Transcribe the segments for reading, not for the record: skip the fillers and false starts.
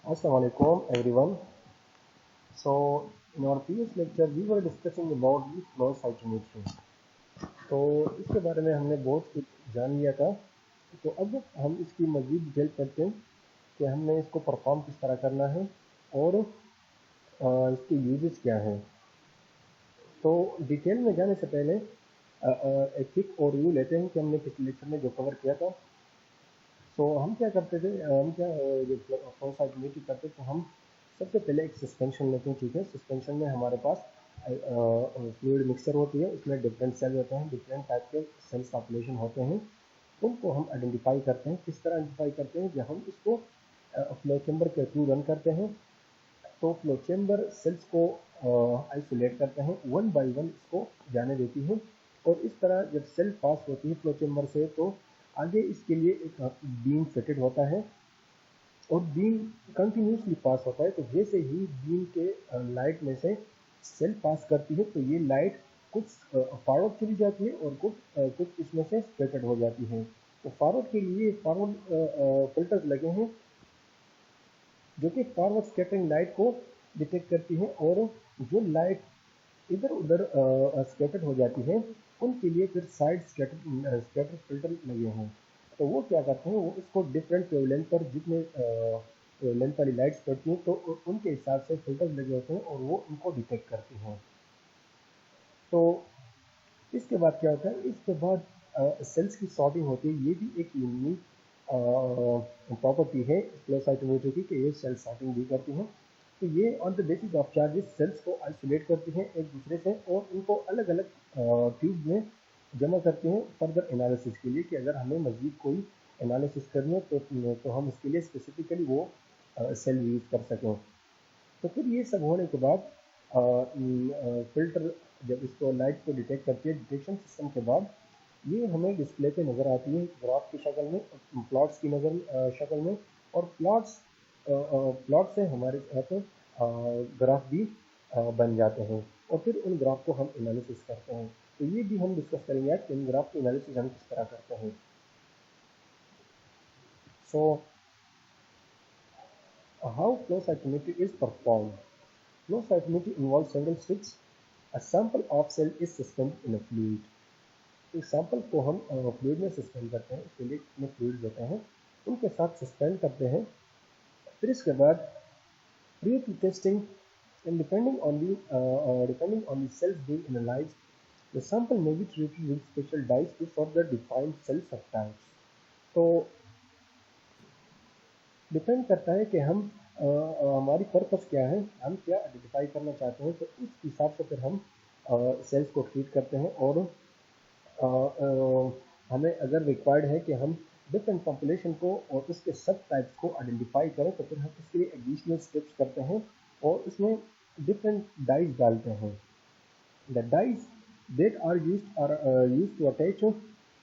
Assalamu alaikum everyone. So in our previous lecture we were discussing about the flow cytometry. तो इसके बारे में हमने बहुत कुछ जान लिया था। तो अब हम इसकी मज़ीद डिटेल करते हैं कि हमने इसको परफॉर्म किस तरह करना है और इसके यूजेस क्या हैं। तो डिटेल में जाने से पहले एक क्विक ओवरव्यू लेते हैं कि हमने पिछले लेक्चर में जो कवर किया था। तो हम क्या करते थे, हम क्या जो फ्लो साइटोमेट्री करते तो हम सबसे पहले एक सस्पेंशन लेते हैं। ठीक है, सस्पेंशन में हमारे पास फ्लूइड मिक्सचर होती है, उसमें डिफरेंट सेल होते हैं, डिफरेंट टाइप के सेल्स पॉपुलेशन होते हैं। उनको हम आइडेंटिफाई करते हैं। किस तरह आइडेंटिफाई करते हैं? जब हम इसको फ्लो चैम्बर के थ्रू रन करते हैं तो फ्लो चैम्बर सेल्स को आइसोलेट करते हैं, वन बाय वन इसको जाने देती है। और इस तरह जब सेल पास होती है फ्लो चैम्बर से तो आगे इसके लिए एक बीम फिटेड होता है और बीम कंटिन्यूसली पास होता है। तो जैसे ही बीम के लाइट में से सेल पास करती है तो ये लाइट कुछ फॉरवर्ड चली जाती है और कुछ इसमें से स्कैटर्ड हो जाती है। तो फॉरवर्ड के लिए फॉरवर्ड फिल्टर्स लगे हैं जो कि फॉरवर्ड स्कैटरिंग लाइट को डिटेक्ट करती है, और जो लाइट इधर उधर स्कैटर्ड हो जाती है उनके लिए फिर साइड स्कैटर फिल्टर लगे हैं। तो वो क्या करते हैं, वो इसको डिफरेंट वेवलेंथ पर जितने वेवलेंथ वाली लाइट्स पड़ती हैं तो उनके हिसाब से फिल्टर लगे होते हैं और वो उनको डिटेक्ट करती हैं। तो इसके बाद क्या होता है, इसके बाद सेल्स की सॉर्टिंग होती है। ये भी एक यूनिक प्रॉपर्टी है फ्लो साइटोमेट्री की कि ये सेल सॉर्टिंग भी करती हैं। तो ये on the basis of charges cells को आइसोलेट करती हैं एक दूसरे से और उनको अलग अलग ट्यूब में जमा करती हैं फर्दर एनालिसिस के लिए, कि अगर हमें मज़ीद कोई एनालिसिस करनी है तो हम इसके लिए स्पेसिफिकली वो सेल यूज़ कर सकें। तो फिर ये सब होने के बाद फिल्टर जब इसको लाइट को डिटेक्ट करती है, डिटेक्शन सिस्टम के बाद ये हमें डिस्प्ले पे नज़र आती है ग्राफ की शक्ल में, प्लॉट्स की शक्ल में। और प्लॉट से हमारे साथ ग्राफ भी बन जाते हैं और फिर उन ग्राफ को हम एनालिसिस करते हैं। तो ये भी हम डिस्कस करेंगे आज कि इन ग्राफ की एनालिसिस हम किस तरह करते हैं। So how flow cytometry is perform. Flow cytometry involve single switch. A sample of cell is suspended in a fluid. एक सैंपल को हम फ्लूइड में सस्पेंड करते हैं, उसके लिए कितने फ्लूइड्स होते हैं उनके साथ सस्पेंड करते हैं। फिर इसके बाद prior to testing and depending on the cells being analyzed, the sample may be treated with special dyes to further define cell subtypes. तो डिपेंड करता है कि हम हमारी पर्पस क्या है, हम क्या आइडेंटिफाई करना चाहते हैं। तो उस हिसाब से फिर हम सेल्स को ट्रीट करते हैं। और हमें अगर रिक्वायर्ड है कि हम डिफरेंट पॉपुलेशन को और उसके सब टाइप्स को आइडेंटिफाई करें तो फिर हम इसके लिए एडिशनल स्टेप्स करते हैं और इसमें डिफरेंट डाइज डालते हैं। The dyes that are used to attach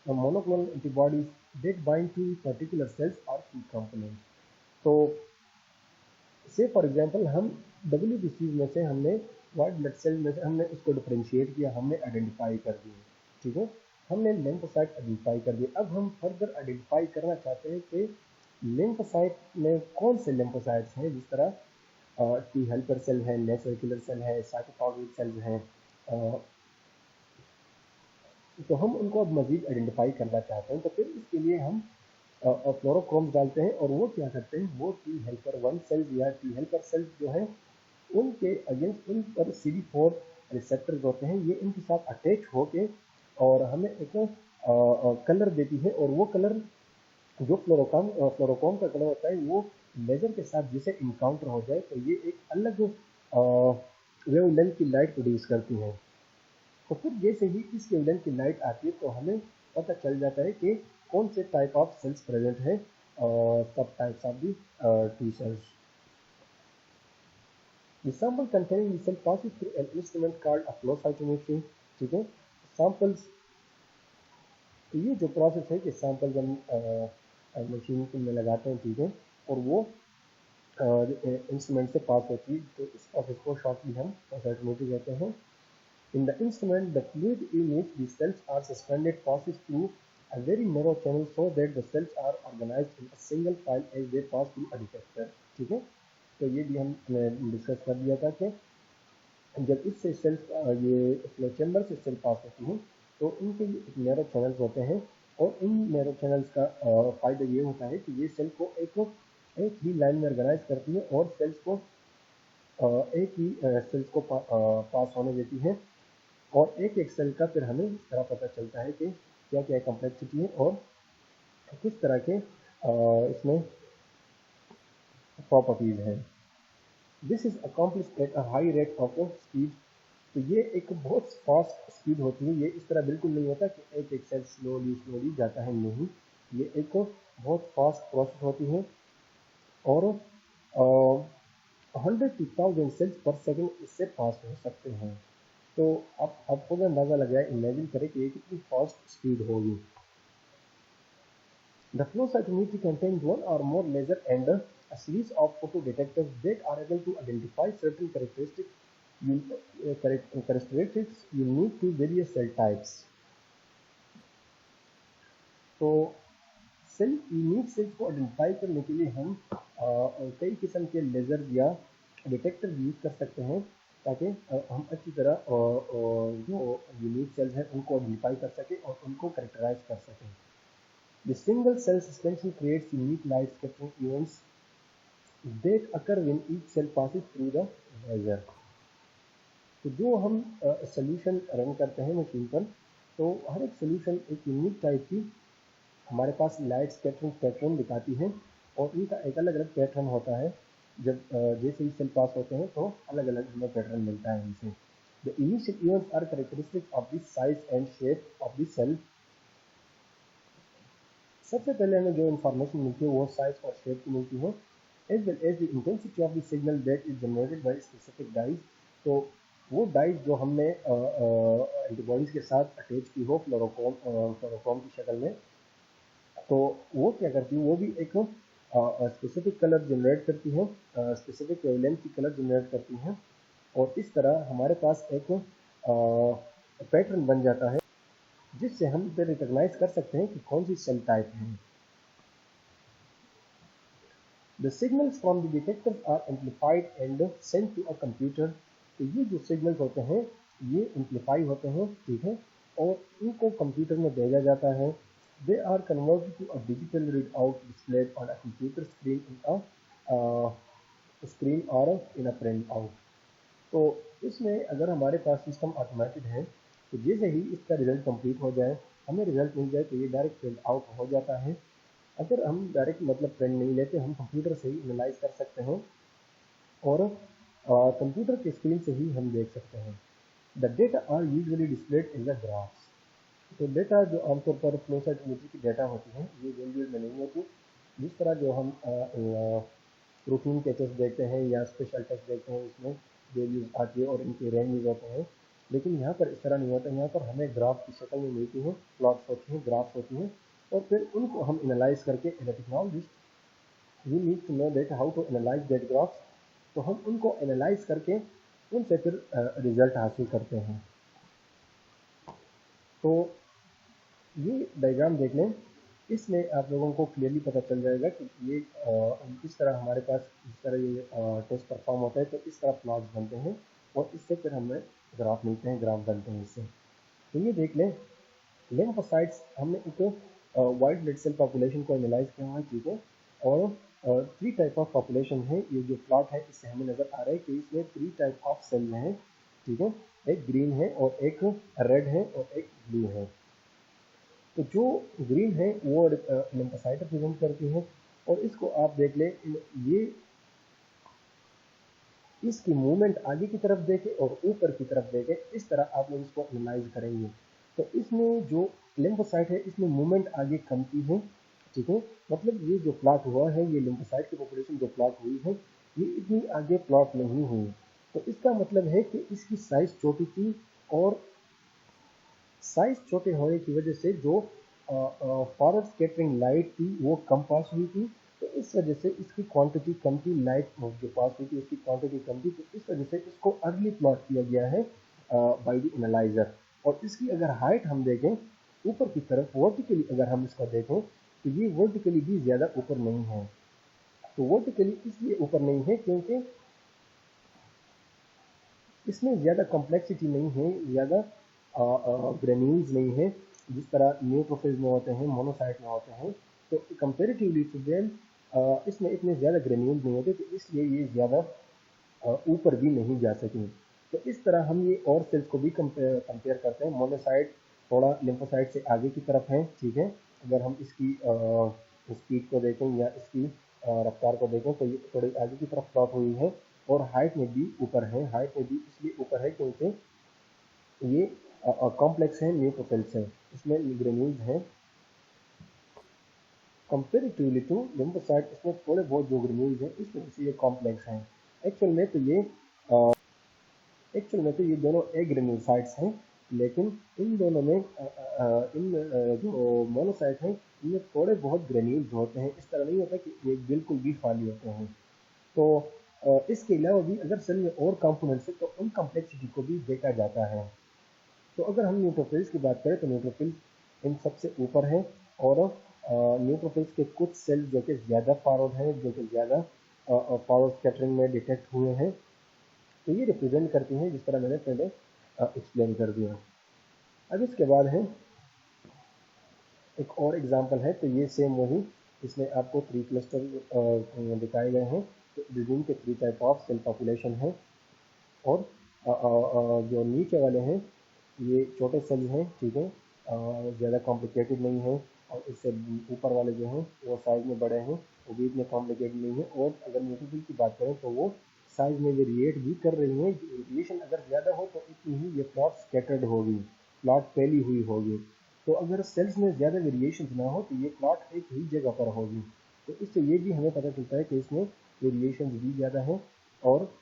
monoclonal antibodies that bind to particular cells or key components. तो से फॉर एग्जांपल हम WBC में से हमने वाइट ब्लड सेल में से हमने उसको डिफरेंशिएट किया, हमने आइडेंटिफाई कर दिए। ठीक है, हमने लिम्फोसाइट आइडेंटिफाई कर दिए। अब हम फर्दर आइडेंटिफाई करना चाहते हैं कि लिम्फोसाइट में कौन से लिम्फोसाइट्स हैं, जिस तरह टी हेल्पर सेल है, नेसर्कुलर सेल है, साइटोटॉक्सिक सेल्स हैं। तो हम उनको अब मज़ीद आइडेंटिफाई करना चाहते हैं। तो फिर इसके लिए हम फ्लोरोक्रोम्स डालते हैं और वो क्या करते हैं, वो टी हेल्पर 1 सेल्स या टी हेल्पर सेल्स जो हैं उनके अगेंस्ट उन पर CD4 रिसेप्टर्स होते हैं, ये इनके साथ अटैच होके और हमें एक कलर देती है। और वो कलर जो फ्लोरोकॉम का कलर होता है वो लेजर के साथ जिसे इनकाउंटर हो जाए तो ये एक अलग वेवलेंथ की लाइट प्रोड्यूस करती है। तो फिर जैसे ही इस वेवलेंथ की लाइट आती है तो हमें पता चल जाता है कि कौन से टाइप ऑफ सेल्स प्रेजेंट है, सब types of the T cells. The sample containing the cell passes through an instrument called a flow cytometry. ठीक है, सैंपल्स, तो ये जो प्रोसेस है कि सैंपल हम मशीन में लगाते हैं, ठीक है, और वो इंस्ट्रूमेंट से पास होती है, तो इस प्रोसेस को शॉर्टली हम साइटोमेट्री कहते हैं। In the instrument, the fluid in which the cells are suspended passes through a very narrow channel so that the cells are organized in a single file as they pass through a detector. ठीक है, तो ये भी हमने discuss कर दिया था कि जब इससे सेल ये फ्लो चैम्बर से सेल पास होती हैं तो इनके नैरो चैनल्स होते हैं, और इन नैरो चैनल्स का फ़ायदा ये होता है कि ये सेल को एक ही लाइन में ऑर्गेनाइज करती है और सेल्स को एक ही सेल्स को पास होने देती है, और एक एक सेल का फिर हमें इस तरह पता चलता है कि क्या क्या कम्प्लेक्सिटी है और किस तरह के इसमें प्रॉपर्टीज हैं। This is accomplished at a high rate of speed. तो ये एक बहुत फास्ट स्पीड होती है, ये इस तरह बिल्कुल नहीं होता कि एक एक सेल स्लोली जाता है, नहीं, ये एक बहुत फास्ट प्रोसेस होती है, और 100 to 1000 सेल्स पर सेकेंड इससे पास हो सकते हैं। तो अब खुद अंदाज़ा लगाए, इमेजिन करें कि ये कितनी फास्ट स्पीड होगी। The flow cytometry contains one or more laser and a series of photo detectors that are able to identify certain characteristics unique to various cell types. तो सेल यूनिक सेल्स को identify करने के लिए हम कई किस्म के लेजर या डिटेक्टर यूज कर सकते हैं, ताकि हम अच्छी तरह जो यूनिक सेल्स हैं उनको आइडेंटिफाई कर सकें और उनको कैरेक्टराइज कर सकें। The single cell suspension creates unique light scattering events that occur when each cell passes through the laser. तो जो हम सोल्यूशन रन करते हैं मशीन पर, तो हर एक सोल्यूशन एक यूनिक टाइप की हमारे पास लाइट स्कैटरिंग पैटर्न दिखाती है, और इनका एक अलग अलग पैटर्न होता है। जब जैसे ही सेल पास होते हैं तो अलग अलग हमें पैटर्न मिलता है इनसे। The initial events are characteristic of the size and shape of the cell. सबसे पहले हमें जो इन्फॉर्मेशन मिलती है वो साइज और शेप की मिलती है, as well as the intensity of the signal that is generated by specific dyes. तो वो डाइज जो हमने एंटीबॉडीज के साथ अटैच की हो फ्लोरोफॉर्म की शक्ल में, तो वो क्या करती है, वो भी एक स्पेसिफिक कलर जनरेट करती है, स्पेसिफिक वेवलेंथ की कलर जनरेट करती है, और इस तरह हमारे पास एक पैटर्न बन जाता है जिससे हम फिर रिकॉग्नाइज कर सकते हैं कि कौन सी सेल टाइप है। The signals from the detectors are amplified and sent to a computer. तो ये जो सिग्नल्स होते हैं ये एम्पलीफाई होते हैं, ठीक है, और इनको कंप्यूटर में भेजा जाता है। They are converted to a digital readout displayed on a computer screen or in a printout. तो इसमें अगर हमारे पास सिस्टम ऑटोमेटेड है, तो जैसे ही इसका रिजल्ट कंप्लीट हो जाए, हमें रिजल्ट मिल जाए, तो ये डायरेक्ट प्रिंट आउट हो जाता है। अगर हम डायरेक्ट मतलब प्रिंट नहीं लेते, हम कंप्यूटर से ही एनालाइज कर सकते हैं, और कंप्यूटर के स्क्रीन से ही हम देख सकते हैं। The data are usually displayed in the graphs. तो डेटा जो आमतौर पर फ्लो साइटोमेट्री की डेटा होती है, ये वैल्यूज में नहीं होती। जिस तरह जो हम प्रोटीन के टेस्ट देखते हैं या स्पेशल टेस्ट देखते हैं, इसमें वैल्यूज आती है और इनके रेंजेस होते हैं, लेकिन यहाँ पर इस तरह नहीं होता। यहाँ पर हमें ग्राफ की शक्ल में मिलती हैं, प्लॉट्स होती हैं, ग्राफ्स होती हैं, और फिर उनको हम एनालाइज करके as a technologist we need to know that how to analyse that graphs. तो हम उनको एनालाइज करके उनसे फिर रिजल्ट हासिल करते हैं। तो ये डायग्राम देख लें, इसमें आप लोगों को क्लियरली पता चल जाएगा कि ये इस तरह हमारे पास इस तरह ये टेस्ट परफॉर्म होता है, तो इस तरह प्लॉट्स बनते हैं और इससे फिर हमें ग्राफ मिलते हैं, ग्राफ बनते हैं इससे। तो ये देख लें, लिम्फोसाइट्स हमने एक वाइट ब्लड सेल पॉपुलेशन को एनालाइज किया हुआ है, ठीक है, और 3 टाइप ऑफ पॉपुलेशन है। ये जो प्लॉट है इससे हमें नज़र आ रहा है कि इसमें 3 टाइप ऑफ सेल हैं, ठीक है, एक ग्रीन है और एक रेड है और एक ब्लू है। तो जो ग्रीन है वो लिम्फोसाइट रिप्रेजेंट करती है, और इसको आप देख लें, ये इसकी मूवमेंट आगे की तरफ देखें और ऊपर की तरफ देखें, इस तरह आप लोग इसको एनालाइज करेंगे। तो इसमें जो लिम्फोसाइट है इसमें मूवमेंट आगे कम की है, ठीक है, मतलब ये जो प्लॉट हुआ है, ये लिम्फोसाइट की पॉपुलेशन जो प्लॉट हुई है, ये इतनी आगे प्लॉट नहीं हुई। तो इसका मतलब है कि इसकी साइज छोटी थी, और साइज छोटे होने की वजह से जो फॉरवर्ड स्कैटरिंग लाइट थी वो कम पास हुई थी, तो इस वजह से इसकी क्वांटिटी कम थी, लाइट जो पास हुई थी उसकी क्वांटिटी कम थी, तो इस वजह से इसको अर्ली प्लॉट किया गया है बाय द एनालाइजर। और इसकी अगर हाइट हम देखें ऊपर की तरफ वर्टिकली, अगर हम इसको देखें तो ये वर्टिकली भी ज़्यादा ऊपर नहीं है। तो वर्टिकली इसलिए ऊपर नहीं है क्योंकि इसमें ज़्यादा कॉम्प्लेक्सिटी नहीं है, ज़्यादा ग्रेन्यूल्स नहीं है जिस तरह न्यूट्रोफिल्स में होते हैं, मोनोसाइट में होते हैं। तो कंपेरेटिवली टू देम इसमें इतने ज़्यादा ग्रेन्यूल्स नहीं होते, तो इसलिए ये ज़्यादा ऊपर भी नहीं जा सकें। तो इस तरह हम ये और सेल्स को भी कंपेयर करते हैं। मोनोसाइट थोड़ा लिम्फोसाइट से आगे की तरफ है, ठीक है। अगर हम इसकी स्पीड को देखें या इसकी रफ्तार को देखें तो ये थोड़ी आगे की तरफ प्लॉट हुई है, और हाइट में भी ऊपर है। हाइट में भी इसलिए ऊपर है क्योंकि ये कॉम्प्लेक्स है, न्यूट्रोफिल्स है, इसमें ग्रेन्यूल्स हैं। कंपेरेटिवली टू लिम्फोसाइट इसमें थोड़े बहुत जो ग्रेन्यूल्स हैं इस वजह से ये कॉम्प्लेक्स हैं। एक्चुअल में तो ये दोनों ए ग्रेन्यूलोसाइट्स हैं, लेकिन इन दोनों में जो मोनोसाइट हैं इनमें थोड़े बहुत ग्रेन्यूल्स होते हैं। इस तरह नहीं होता कि ये बिल्कुल भी खाली होते हैं। तो इसके अलावा भी अगर सेल में और कंपोनेंट्स है तो उन कॉम्प्लेक्सिटी को भी देखा जाता है। तो अगर हम न्यूट्रोफिल्स की बात करें तो न्यूट्रोफिल्स इन सबसे ऊपर है, और न्यूट्रोफिल्स के कुछ सेल जो कि ज़्यादा फॉरवर्ड हैं, जो कि ज़्यादा फॉरवर्ड स्कैटरिंग में डिटेक्ट हुए हैं, तो ये रिप्रेजेंट करती हैं जिस तरह मैंने पहले एक्सप्लेन कर दिया। अब इसके बाद है एक और एग्जांपल है, तो ये सेम वही, इसमें आपको 3 क्लस्टर दिखाए गए हैं। तो विभिन्न के 3 टाइप ऑफ सेल पॉपुलेशन है, और जो नीचे वाले हैं ये छोटे सेल हैं, ठीक है, ज़्यादा कॉम्प्लिकेटेड नहीं है। और इससे ऊपर वाले जो हैं वो साइज में बड़े हैं, वो भी इतने कॉम्प्लिकेटेड नहीं है। और अगर न्यूट्रोफिल की बात करें तो वो साइज में वेरिएट भी कर रही हैं। वेरिएशन अगर ज़्यादा हो तो इतनी ही ये प्लॉट स्कैटर्ड होगी, प्लॉट फैली हुई होगी। तो अगर सेल्स में ज़्यादा वेरिएशन ना हो तो ये प्लॉट एक ही जगह पर होगी। तो इससे ये भी हमें पता चलता है कि इसमें वेरिएशन भी ज़्यादा है, और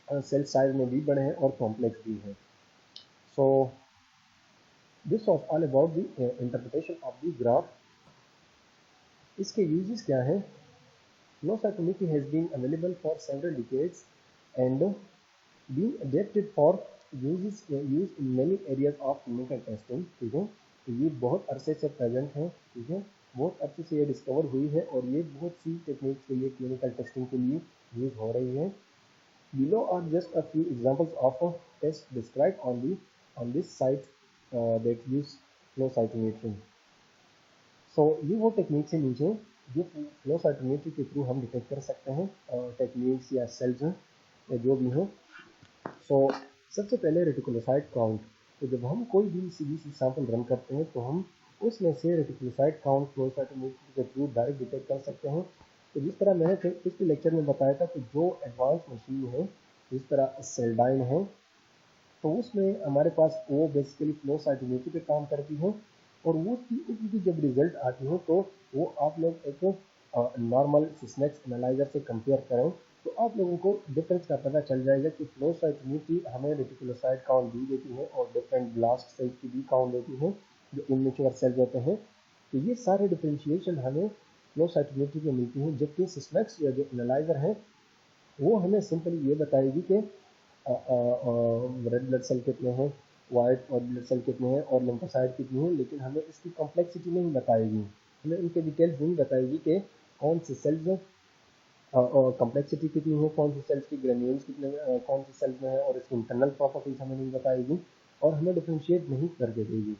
सेल साइज में भी बड़े हैं, और कॉम्प्लेक्स भी है। So this was all about the interpretation of the graph. इसके यूजेस क्या हैं? Flow cytometry has been available for several decades and been adapted for use in many areas of clinical testing, ठीक है। तो ये बहुत अरसे से प्रेजेंट है, ठीक है, बहुत अच्छे से ये डिस्कवर हुई है, और ये बहुत सी टेक्निक से ये क्लिनिकल टेस्टिंग के लिए यूज हो रही है। Below are just a few examples of tests described on this site that use flow cytometry. सो ये वो टेक्निक्स हैं नीचे जो फ्लो साइटोमेट्री के थ्रू हम डिटेक्ट कर सकते हैं, टेक्निक्स या सेल्स या जो भी हो। सो सबसे पहले रेटिकुलोसाइट काउंट। तो जब हम कोई भी सीबीसी सैंपल रन करते हैं तो हम उसमें से रेटिकुलोसाइट काउंट फ्लो साइटोमेट्री के थ्रू डायरेक्ट डिटेक्ट कर सकते हैं। तो जिस तरह मैंने पिछले लेक्चर में बताया था कि जो एडवांस मशीन है जिस तरह सेल्डाइन है, तो उसमें हमारे पास वो बेसिकली फ्लो साइटोमेट्री पे काम करती है, और वो उसकी जब रिजल्ट आती है तो वो आप लोग एक नॉर्मल सिस्नेक्स एनालाइजर से कंपेयर करें तो आप लोगों को डिफरेंस का पता चल जाएगा कि फ्लो साइटोमेट्री हमें रेटिकुलोसाइट काउंट भी देती है, और डिफरेंट ब्लास्ट सेल्स की भी काउंट देती है जो इमेच्योर सेल्स होते हैं। तो ये सारे डिफ्रेंशिएशन हमें फ्लो साइटोमेट्री में मिलती हैं, जबकि सिस्नेक्स या जो एनालाइजर है वो हमें सिंपली ये बताएगी कि रेड ब्लड सेल कितने हैं, वाइट और ब्लड सेल कितने हैं, और लिम्फोसाइट कितनी है, लेकिन हमें इसकी कॉम्प्लेक्सिटी नहीं बताएगी, हमें इनके डिटेल्स नहीं बताएगी कि कौन से सेल्स कॉम्प्लेक्सिटी कितनी है, कौन सी सेल्स की ग्रेन्यूल्स कितने कौन सी सेल्स में है, और इसकी इंटरनल प्रॉपर्टीज हमें नहीं बताएगी, और हमें डिफ्रेंशिएट नहीं करके देगी।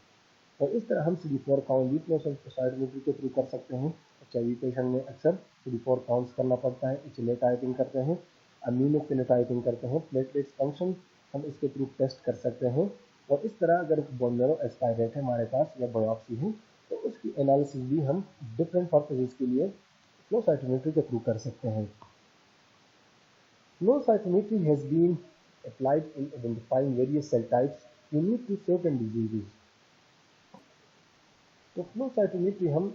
तो इस तरह हम CD4 काउंट भी फ्लो साइटोमेट्री के थ्रू कर सकते हैं। HIV पेशेंट में अक्सर CD4 काउंट्स करना पड़ता है, इसलिए टाइपिंग करते हैं, इम्यूनोफिनोटाइपिंग करते हैं, प्लेटलेट्स फंक्शन हम इसके थ्रू टेस्ट कर सकते हैं। और इस तरह अगर बोन मैरो एस्पायरेट है हमारे पास या बायोप्सी है तो उसकी एनालिसिस भी हम डिफरेंट पर्पजेज के लिए फ्लो साइटोमेट्री के थ्रू कर सकते हैं। Flow cytometry has been applied in identifying various cell types unique to certain diseases. तो फ्लो साइटोमेट्री हम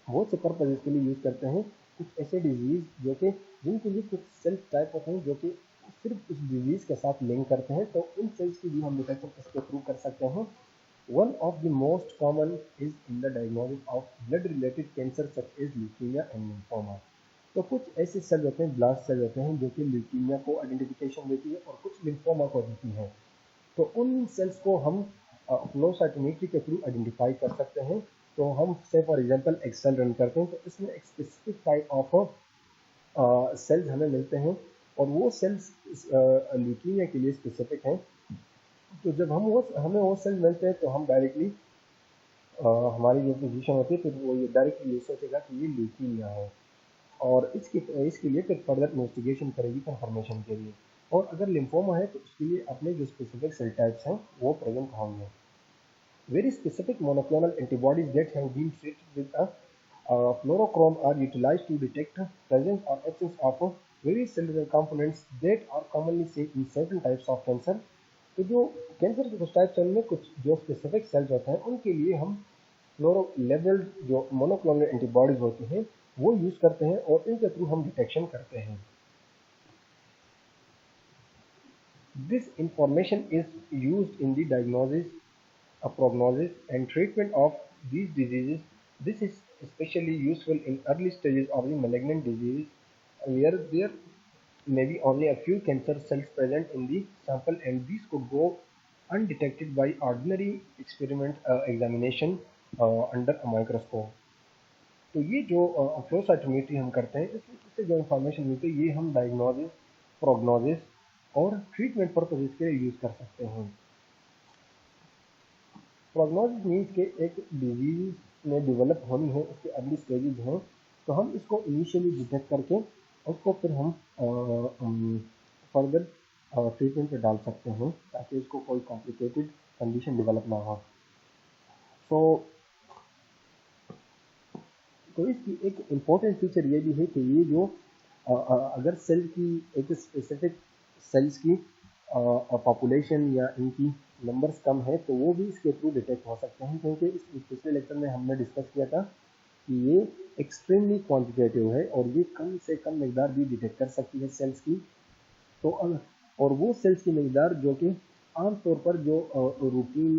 बहुत से पर्पजेज के लिए यूज़ करते हैं। कुछ ऐसे डिजीज़ जो कि जिनके लिए कुछ सेल टाइप होते हैं जो कि सिर्फ उस डिजीज़ के साथ लिंक करते हैं, तो उन सेल्स की भी हम डिटेक्शन इसके थ्रू कर सकते हैं। One of the most common is in the diagnosis of blood related cancer such as leukaemia and lymphoma. तो कुछ ऐसे सेल होते हैं, ब्लास्ट सेल होते हैं जो कि ल्यूकीमिया को आइडेंटिफिकेशन देती है और कुछ लिम्फोमा को देती है। तो उन सेल्स को हम फ्लो साइटोमेट्री के थ्रू आइडेंटिफाई कर सकते हैं। तो हम से फॉर एग्जांपल एक्सेल रन करते हैं तो इसमें एक स्पेसिफिक टाइप ऑफ सेल्स हमें मिलते हैं और वो सेल्स ल्यूकीमिया के लिए स्पेसिफिक हैं। तो जब हमें वो सेल्स मिलते हैं तो हम डायरेक्टली हमारी जो फिजिशियन होती है फिर वो ये डायरेक्टली ये सोचेगा कि ये ल्यूकीमिया है और इसके लिए फिर फर्दर इन्वेस्टिगेशन करेगी कंफर्मेशन के लिए। और अगर लिम्फोमा है तो उसके लिए अपने जो स्पेसिफिक सेल टाइप्स हैं वो प्रेजेंट होंगे। Very specific monoclonal antibodies that have been treated with a fluorochrome are utilized to detect presence or absence of various cellular components that are commonly seen in certain types of cancer। तो जो cancer के कुछ types हैं उनमें कुछ जो specific sales होते हैं उनके लिए हम फ्लोरो लेवल्ड जो मोनोक्लोनल एंटीबॉडीज होती हैं वो यूज करते हैं और इनके थ्रू हम डिटेक्शन करते हैं। This information is used in the diagnosis, a prognosis and treatment of these diseases. This is especially useful in early stages of the malignant disease where there may be only a few cancer cells present in the sample and these could go undetected by ordinary examination under a microscope। तो ये जो flow cytometry हम करते हैं इससे जो information मिलती है ये हम डायग्नोसिस, प्रोग्नोसिस और ट्रीटमेंट पर्पजेज के लिए यूज़ कर सकते हैं। प्रोग्नोसिस मीन्स के एक डिजीज में डेवलप होनी है उसके अर्ली स्टेजेज हैं तो हम इसको इनिशियली डिटेक्ट करके उसको फिर हम फर्दर ट्रीटमेंट पे डाल सकते हैं ताकि उसको कोई कॉम्प्लिकेटेड कंडीशन डेवलप ना हो। तो इसकी एक इम्पोर्टेंट फीचर ये भी है कि ये जो अगर सेल की एक स्पेसिफिक सेल्स की पॉपुलेशन या इनकी नंबर्स कम है तो वो भी इसके थ्रू डिटेक्ट हो सकते हैं क्योंकि इस पिछले लेक्चर में हमने डिस्कस किया था कि ये एक्सट्रीमली क्वांटिटेटिव है और ये कम से कम मकदार भी डिटेक्ट कर सकती है सेल्स की। तो और वो सेल्स की मकदार जो कि आमतौर पर जो रूटीन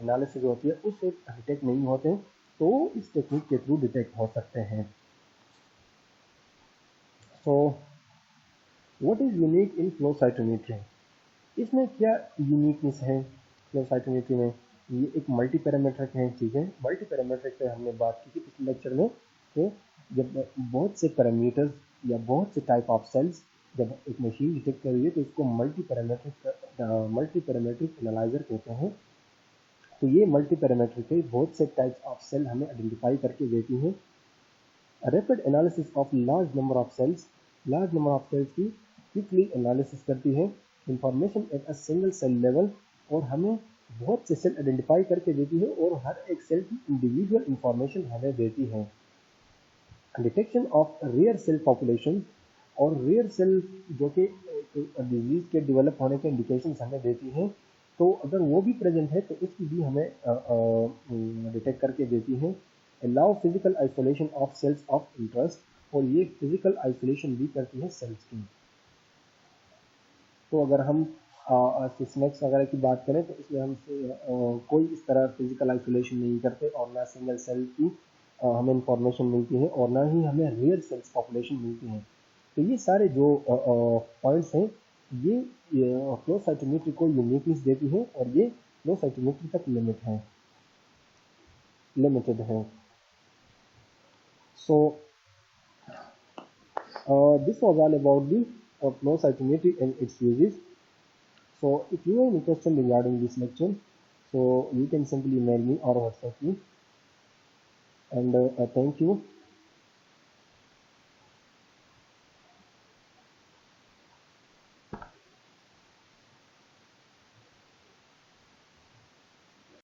एनालिसिस होती है उससे डिटेक्ट नहीं होते तो इस टेक्निक के थ्रू डिटेक्ट हो सकते हैं। So what is unique in flow cytometry? इसमें क्या यूनिकनेस है फ्लो साइटोमेट्री में? ये एक मल्टी पैरामीट्रिक है, ठीक है। मल्टी पैरामीट्रिक पे हमने बात की थी पिछले लेक्चर में कि जब बहुत से पैरामीटर्स या बहुत से टाइप ऑफ सेल्स जब एक मशीन डिटेक्ट कर रही है तो उसको मल्टी पैरामीट्रिक एनालाइजर कहते हैं। तो ये मल्टी पैरामीट्रिक है, बहुत से टाइप्स ऑफ सेल हमें आइडेंटिफाई करके देती हैं। Rapid analysis of large number of cells की क्विकली एनालिसिस करती है information at a single cell level और हमें बहुत से सेल आइडेंटिफाई करके देती है और हर एक सेल की इंडिविजुअल इंफॉर्मेशन हमें देती है। Detection of rare cell population और रेयर सेल जो कि डिजीज के डेवलप होने के इंडिकेशन हमें देती हैं तो अगर वो भी प्रेजेंट है तो इसकी भी हमें डिटेक्ट करके देती है। Allow physical isolation of cells of interest और ये फिजिकल आइसोलेशन भी करती है सेल्स की। तो अगर हम सिस्मेक्स वगैरह की बात करें तो इसमें हम कोई इस तरह फिजिकल आइसोलेशन नहीं करते और ना सिंगल सेल की हमें इंफॉर्मेशन मिलती है और ना ही हमें रेयर सेल्स पॉपुलेशन मिलती है। तो ये सारे जो पॉइंट्स हैं ये फ्लो साइटोमेट्री को यूनिकनेस देती है और ये फ्लो साइटोमेट्री तक लिमिटेड है। So this was all about the flow cytometry and its uses. So if you have any question regarding this lecture, so you can simply email me or WhatsApp me, and thank you.